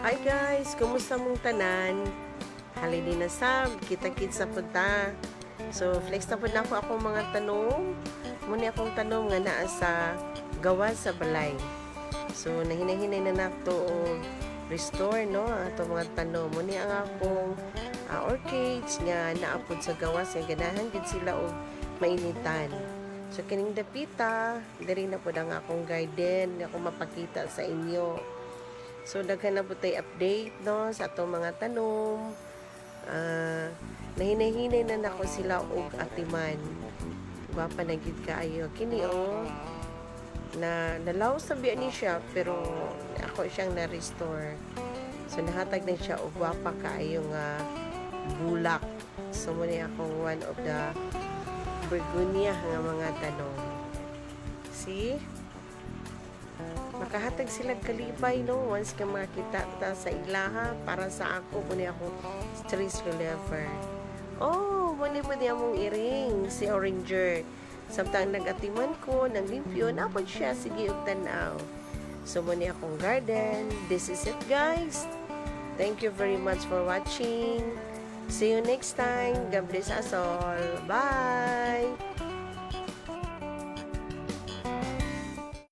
Hi guys, kumusta mong tanan? Halili na sab, kita-kits sa punta. So, flex na po na akong mga tanong. Muna akong tanong nga naa sa gawa sa balay. So, nahinay-hinay na nakto restore, no? Ato mga tanong. Muna ang akong orchids nga naapod sa gawas. Nga ganahan gid sila og mainitan. So, kining dapita, diri na po ang akong garden nga akong mapakita sa inyo. So, daghan na po tayo update, no, sa atong mga tanong. Nahinay-hinay na nako sila og atiman. Gwapa na gid kaayo. Kini, nalaw sa biya ni siya, pero ako siyang na-restore. So, nahatag na siya og gwapa kaayo nga bulak. So, muna akong one of the bergunia nga mga tanong. See? Makahatag sila kalibay, no, once ka makita ta sa ilaha para sa ako muna ako stress reliever. Muna mo niya mong iring si Oranger samtang nagatiman ko nang limpyo napod siya, sige og tanaw. So muna akong garden. This is it, guys. Thank you very much for watching. See you next time. God bless us all. Bye.